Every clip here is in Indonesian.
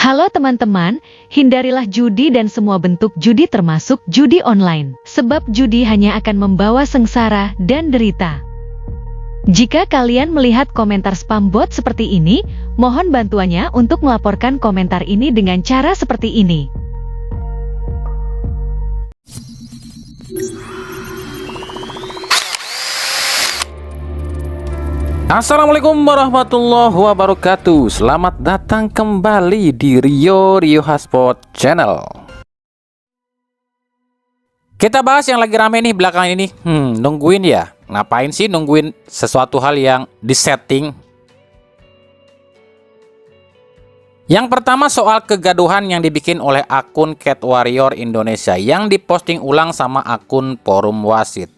Halo teman-teman, hindarilah judi dan semua bentuk judi termasuk judi online. Sebab judi hanya akan membawa sengsara dan derita. Jika kalian melihat komentar spam bot seperti ini, mohon bantuannya untuk melaporkan komentar ini dengan cara seperti ini. Assalamualaikum warahmatullahi wabarakatuh. Selamat datang kembali di Rio Hotspot Channel. Kita bahas yang lagi rame nih belakangan ini. Nungguin ya? Ngapain sih nungguin sesuatu hal yang disetting? Yang pertama soal kegaduhan yang dibikin oleh akun Cat Warrior Indonesia yang diposting ulang sama akun Forum Wasit.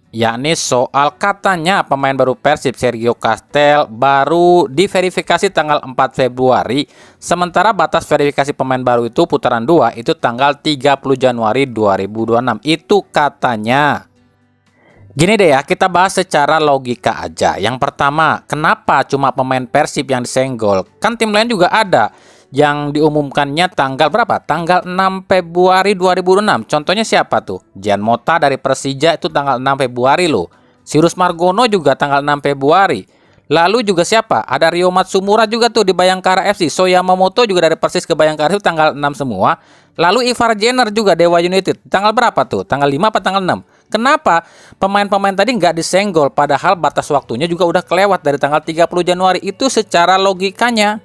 Yakni soal katanya pemain baru Persib Sergio Castel baru diverifikasi tanggal 4 Februari, sementara batas verifikasi pemain baru itu putaran 2 itu tanggal 30 Januari 2026. Itu katanya. Gini deh ya, kita bahas secara logika aja. Yang pertama, kenapa cuma pemain Persib yang disenggol? Kan tim lain juga ada. Yang diumumkannya tanggal berapa? Tanggal 6 Februari 2006. Contohnya siapa tuh? Gian Mota dari Persija itu tanggal 6 Februari loh. Sirus Margono juga tanggal 6 Februari. Lalu juga siapa? Ada Rio Matsumura juga tuh di Bayangkara FC. Soyamamoto juga dari Persis ke Bayangkara itu tanggal 6 semua. Lalu Ivar Jenner juga Dewa United. Tanggal berapa tuh? Tanggal 5 apa tanggal 6? Kenapa pemain-pemain tadi nggak disenggol padahal batas waktunya juga udah kelewat dari tanggal 30 Januari? Itu secara logikanya.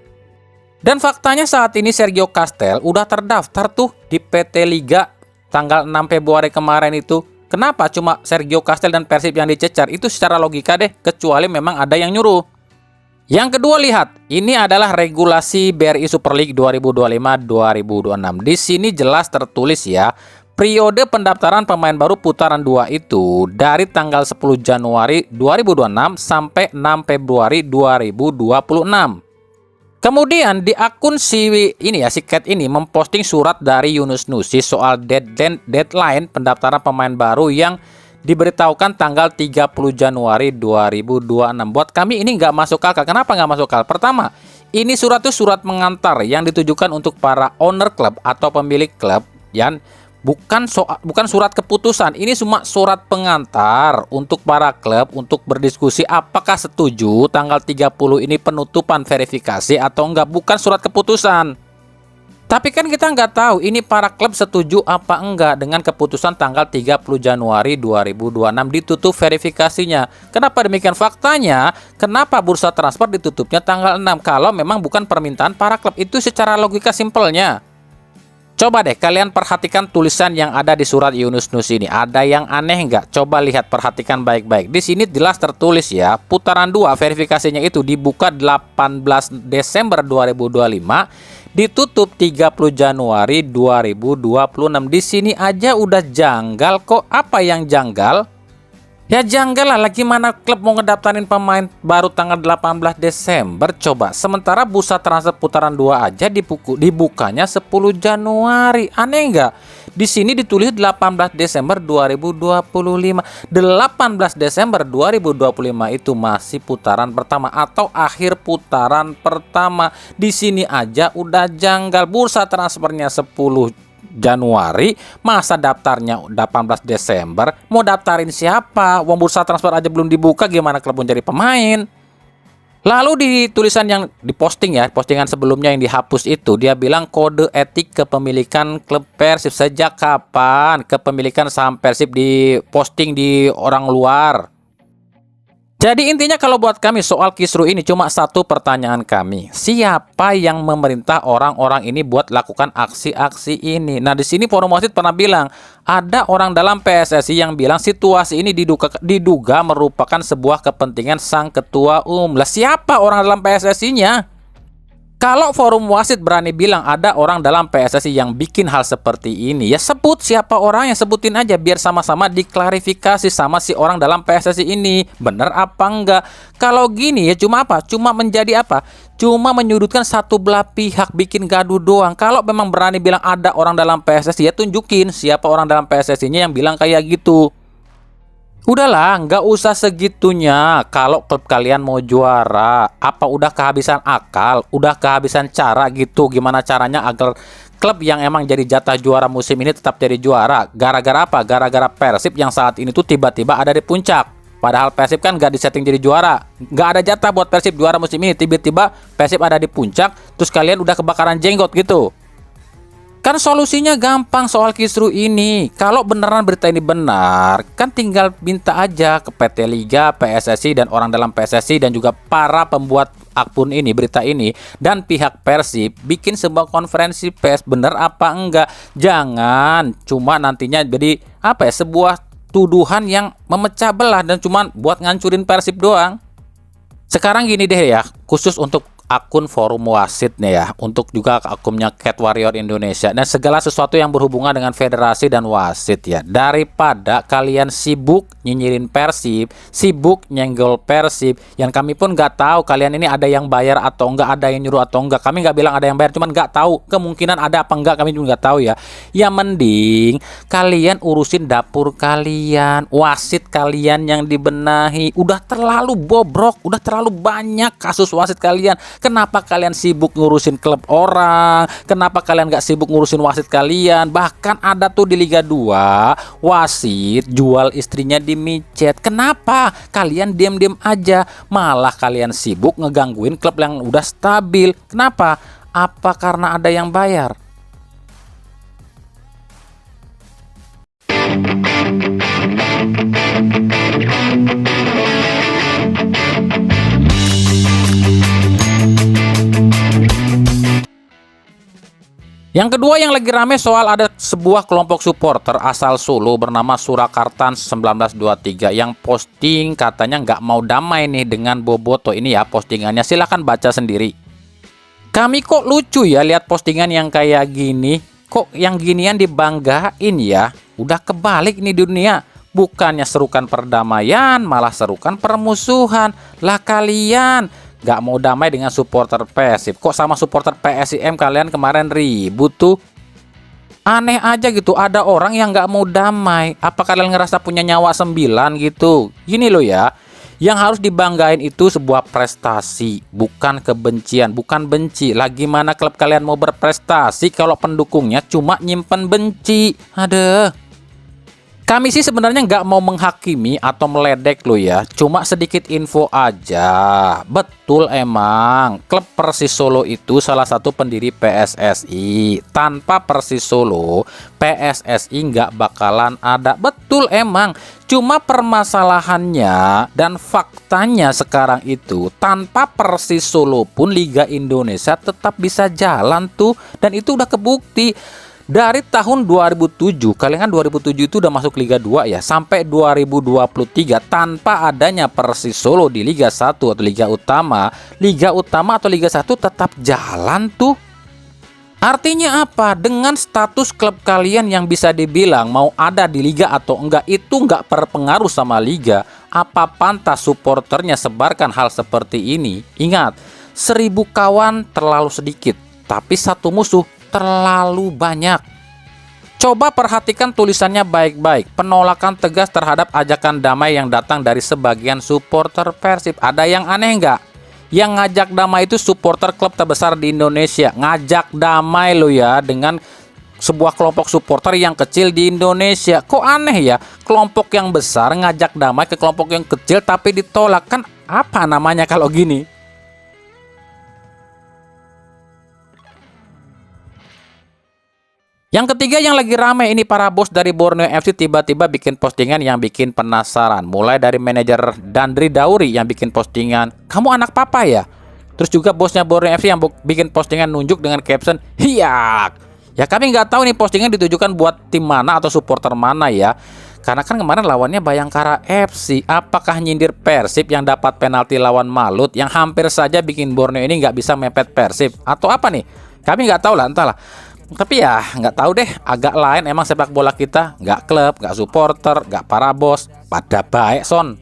Dan faktanya saat ini Sergio Castel udah terdaftar tuh di PT Liga tanggal 6 Februari kemarin itu. Kenapa cuma Sergio Castel dan Persib yang dicecar? Itu secara logika deh, kecuali memang ada yang nyuruh. Yang kedua, lihat, ini adalah regulasi BRI Super League 2025-2026. Di sini jelas tertulis ya, periode pendaftaran pemain baru putaran 2 itu dari tanggal 10 Januari 2026 sampai 6 Februari 2026. Kemudian di akun si Cat ini memposting surat dari Yunus Nusi soal deadline pendaftaran pemain baru yang diberitahukan tanggal 30 Januari 2026. Buat kami ini nggak masuk akal. Kenapa nggak masuk akal? Pertama, ini surat itu surat pengantar yang ditujukan untuk para owner klub atau pemilik klub yang bukan surat keputusan. Ini cuma surat pengantar untuk para klub untuk berdiskusi apakah setuju tanggal 30 ini penutupan verifikasi atau enggak, bukan surat keputusan. Tapi kan kita nggak tahu ini para klub setuju apa enggak dengan keputusan tanggal 30 Januari 2026 ditutup verifikasinya. Kenapa demikian? Faktanya, kenapa bursa transfer ditutupnya tanggal 6 kalau memang bukan permintaan para klub? Itu secara logika simpelnya. Coba deh kalian perhatikan tulisan yang ada di surat Yunus Nusi ini. Ada yang aneh nggak? Coba lihat, perhatikan baik-baik. Di sini jelas tertulis ya, putaran 2 verifikasinya itu dibuka 18 Desember 2025, ditutup 30 Januari 2026. Di sini aja udah janggal kok. Apa yang janggal? Ya janggal lah, gimana klub mau ngedaftarin pemain baru tanggal 18 Desember coba. Sementara bursa transfer putaran 2 aja dibukanya 10 Januari. Aneh nggak? Di sini ditulis 18 Desember 2025. 18 Desember 2025 itu masih putaran pertama atau akhir putaran pertama. Di sini aja udah janggal. Bursa transfernya 10 Januari, masa daftarnya 18 Desember. Mau daftarin siapa? Wong bursa transfer aja belum dibuka, gimana klub mencari pemain? Lalu di tulisan yang diposting ya, postingan sebelumnya yang dihapus itu, dia bilang kode etik kepemilikan klub Persib. Sejak kapan kepemilikan saham Persib diposting di orang luar? Jadi intinya kalau buat kami soal kisru ini cuma satu pertanyaan kami. Siapa yang memerintah orang-orang ini buat lakukan aksi-aksi ini? Nah, di sini Forum Wasit pernah bilang ada orang dalam PSSI yang bilang situasi ini diduga merupakan sebuah kepentingan sang ketua umum. Lah siapa orang dalam PSSI-nya? Kalau Forum Wasit berani bilang ada orang dalam PSSI yang bikin hal seperti ini, ya sebut siapa orangnya, sebutin aja biar sama-sama diklarifikasi sama si orang dalam PSSI ini. Bener apa enggak? Kalau gini ya cuma apa? Cuma menjadi apa? Cuma menyudutkan satu belah pihak, bikin gaduh doang. Kalau memang berani bilang ada orang dalam PSSI, ya tunjukin siapa orang dalam PSSI-nya yang bilang kayak gitu. Udahlah, nggak usah segitunya. Kalau klub kalian mau juara, apa udah kehabisan akal, udah kehabisan cara gitu? Gimana caranya agar klub yang emang jadi jatah juara musim ini tetap jadi juara? Gara-gara apa? Gara-gara Persib yang saat ini tuh tiba-tiba ada di puncak. Padahal Persib kan nggak disetting jadi juara. Nggak ada jatah buat Persib juara musim ini. Tiba-tiba Persib ada di puncak, terus kalian udah kebakaran jenggot gitu. Kan solusinya gampang soal kisru ini. Kalau beneran berita ini benar, kan tinggal minta aja ke PT Liga, PSSI, dan orang dalam PSSI, dan juga para pembuat akun ini, berita ini, dan pihak Persib bikin sebuah konferensi pers, bener apa enggak. Jangan cuma nantinya jadi apa ya, sebuah tuduhan yang memecah belah dan cuma buat ngancurin Persib doang. Sekarang gini deh ya, khusus untuk akun forum wasit nih ya, untuk juga akunnya Cat Warrior Indonesia dan segala sesuatu yang berhubungan dengan federasi dan wasit ya. Daripada kalian sibuk nyinyirin Persib, sibuk nyenggol Persib, yang kami pun nggak tahu kalian ini ada yang bayar atau enggak, ada yang nyuruh atau enggak. Kami nggak bilang ada yang bayar, cuman nggak tahu kemungkinan ada apa enggak, kami juga nggak tahu ya. Ya mending kalian urusin dapur kalian, wasit kalian yang dibenahi. Udah terlalu bobrok, udah terlalu banyak kasus wasit kalian. Kenapa kalian sibuk ngurusin klub orang? Kenapa kalian gak sibuk ngurusin wasit kalian? Bahkan ada tuh di Liga 2 wasit jual istrinya di micet. Kenapa? Kalian diam-diam aja. Malah kalian sibuk ngegangguin klub yang udah stabil. Kenapa? Apa karena ada yang bayar? Yang kedua yang lagi rame soal ada sebuah kelompok supporter asal Solo bernama Surakarta 1923 yang posting katanya nggak mau damai nih dengan Boboto. Ini ya postingannya, silahkan baca sendiri. Kami kok lucu ya lihat postingan yang kayak gini. Kok yang ginian dibanggain ya? Udah kebalik nih dunia. Bukannya serukan perdamaian, malah serukan permusuhan. Lah kalian gak mau damai dengan supporter Persib, kok sama supporter PSIM kalian kemarin ribut tuh? Aneh aja gitu, ada orang yang gak mau damai. Apa kalian ngerasa punya nyawa 9 gitu? Gini loh ya, yang harus dibanggain itu sebuah prestasi, bukan kebencian, bukan benci. Lagi mana klub kalian mau berprestasi kalau pendukungnya cuma nyimpen benci? Aduh. Kami sih sebenarnya nggak mau menghakimi atau meledek lo ya, cuma sedikit info aja. Betul emang, klub Persis Solo itu salah satu pendiri PSSI. Tanpa Persis Solo, PSSI nggak bakalan ada. Betul emang, cuma permasalahannya dan faktanya sekarang itu, tanpa Persis Solo pun Liga Indonesia tetap bisa jalan tuh, dan itu udah kebukti. Dari tahun 2007, kalian kan 2007 itu udah masuk Liga 2 ya, sampai 2023 tanpa adanya Persis Solo di Liga 1 atau Liga Utama atau Liga 1 tetap jalan tuh. Artinya apa? Dengan status klub kalian yang bisa dibilang mau ada di Liga atau enggak, itu enggak berpengaruh sama Liga. Apa pantas supporternya sebarkan hal seperti ini? Ingat, 1000 kawan terlalu sedikit, tapi satu musuh terlalu banyak. Coba perhatikan tulisannya baik-baik. Penolakan tegas terhadap ajakan damai yang datang dari sebagian supporter Persib. Ada yang aneh nggak? Yang ngajak damai itu supporter klub terbesar di Indonesia. Ngajak damai lo ya dengan sebuah kelompok supporter yang kecil di Indonesia. Kok aneh ya? Kelompok yang besar ngajak damai ke kelompok yang kecil tapi ditolak. Kan apa namanya kalau gini? Yang ketiga yang lagi rame ini, para bos dari Borneo FC tiba-tiba bikin postingan yang bikin penasaran. Mulai dari manajer Dandri Dauri yang bikin postingan, "Kamu anak papa ya?" Terus juga bosnya Borneo FC yang bikin postingan nunjuk dengan caption, "Hiyak." Ya kami nggak tahu nih postingan ditujukan buat tim mana atau supporter mana ya. Karena kan kemarin lawannya Bayangkara FC. Apakah nyindir Persib yang dapat penalti lawan Malut yang hampir saja bikin Borneo ini nggak bisa mepet Persib? Atau apa nih? Kami nggak tahu lah, entahlah. Tapi ya nggak tahu deh, agak lain emang sepak bola kita. Nggak klub, nggak supporter, nggak para bos, pada baik son.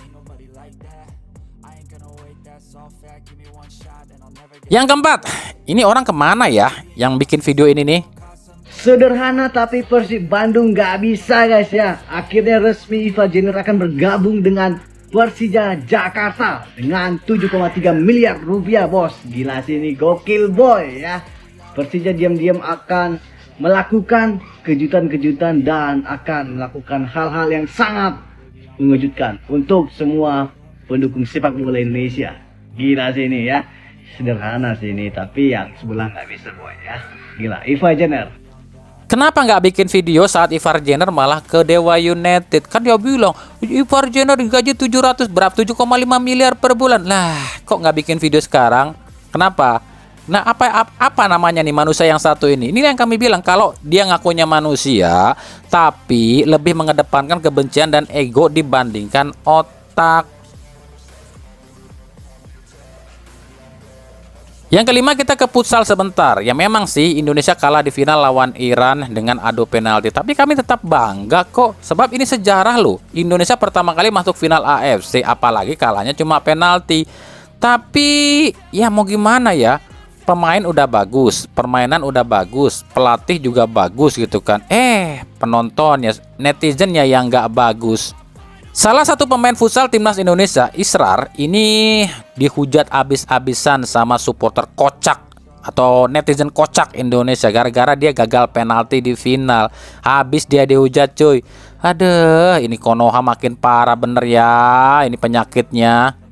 Yang keempat, ini orang kemana ya yang bikin video ini nih? Sederhana tapi Persib Bandung nggak bisa guys ya. Akhirnya resmi Ivar Jenner akan bergabung dengan Persija Jakarta dengan 7,3 miliar rupiah bos. Gila sih ini, gokil boy ya. Persija diam-diam akan melakukan kejutan-kejutan dan akan melakukan hal-hal yang sangat mengejutkan untuk semua pendukung sepak bola Indonesia. Gila sih ini ya. Sederhana sih ini, tapi yang sebelah nggak bisa boy ya. Gila, Ivar Jenner. Kenapa nggak bikin video saat Ivar Jenner malah ke Dewa United? Kan dia bilang Ivar Jenner digaji 700 berapa 7,5 miliar per bulan. Lah, kok nggak bikin video sekarang? Kenapa? Nah, apa namanya nih manusia yang satu ini? Ini yang kami bilang, kalau dia ngakunya manusia tapi lebih mengedepankan kebencian dan ego dibandingkan otak. Yang kelima, kita ke futsal sebentar. Ya memang sih Indonesia kalah di final lawan Iran dengan adu penalti, tapi kami tetap bangga kok. Sebab ini sejarah loh. Indonesia pertama kali masuk final AFC, apalagi kalahnya cuma penalti. Tapi ya mau gimana ya? Pemain udah bagus, permainan udah bagus, pelatih juga bagus gitu kan. Penontonnya, netizennya yang nggak bagus. Salah satu pemain futsal timnas Indonesia, Israr, ini dihujat abis-abisan sama supporter kocak atau netizen kocak Indonesia gara-gara dia gagal penalti di final. Habis dia dihujat cuy. Aduh, ini Konoha makin parah bener ya, ini penyakitnya.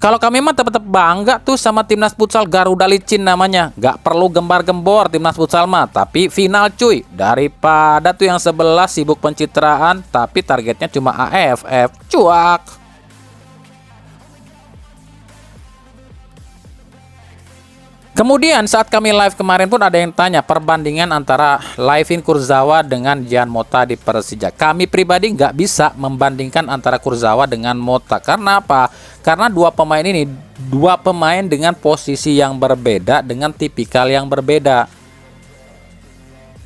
Kalau kami mah tetap bangga tuh sama timnas futsal Garuda Licin namanya. Gak perlu gembar-gembor timnas futsal mah, tapi final cuy. Daripada tuh yang sebelah sibuk pencitraan, tapi targetnya cuma AFF. Cuak. Kemudian saat kami live kemarin pun ada yang tanya perbandingan antara Layvin Kurzawa dengan Jean Mota di Persija. Kami pribadi nggak bisa membandingkan antara Kurzawa dengan Mota. Karena apa? Karena dua pemain ini, dua pemain dengan posisi yang berbeda, dengan tipikal yang berbeda.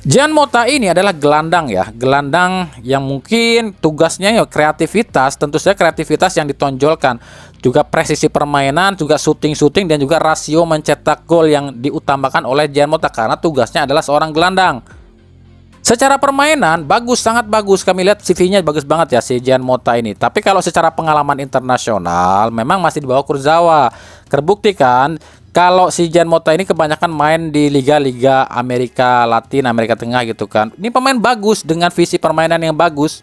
Jean Mota ini adalah gelandang ya, gelandang yang mungkin tugasnya ya kreativitas, tentu saja kreativitas yang ditonjolkan, juga presisi permainan, juga shooting dan juga rasio mencetak gol yang diutamakan oleh Jean Mota karena tugasnya adalah seorang gelandang. Secara permainan bagus, sangat bagus, kami lihat CV-nya bagus banget ya si Jean Mota ini. Tapi kalau secara pengalaman internasional memang masih di bawah Kurzawa. Terbukti kan kalau si Jean Mota ini kebanyakan main di liga-liga Amerika Latin, Amerika Tengah gitu kan. Ini pemain bagus dengan visi permainan yang bagus.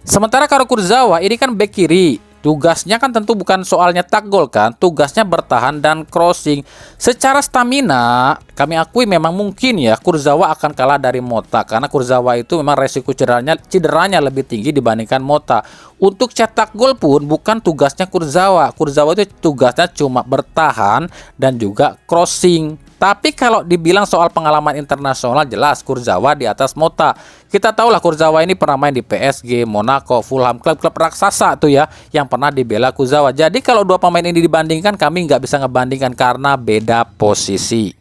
Sementara kalau Kurzawa ini kan bek kiri. Tugasnya kan tentu bukan soal nyetak gol kan, tugasnya bertahan dan crossing. Secara stamina, kami akui memang mungkin ya Kurzawa akan kalah dari Mota karena Kurzawa itu memang resiko cederanya lebih tinggi dibandingkan Mota. Untuk cetak gol pun bukan tugasnya Kurzawa. Kurzawa itu tugasnya cuma bertahan dan juga crossing. Tapi kalau dibilang soal pengalaman internasional, jelas Kurzawa di atas Mota. Kita tahulah Kurzawa ini pernah main di PSG, Monaco, Fulham, klub-klub raksasa tuh ya, yang pernah dibela Kurzawa. Jadi kalau dua pemain ini dibandingkan, kami nggak bisa ngebandingkan karena beda posisi.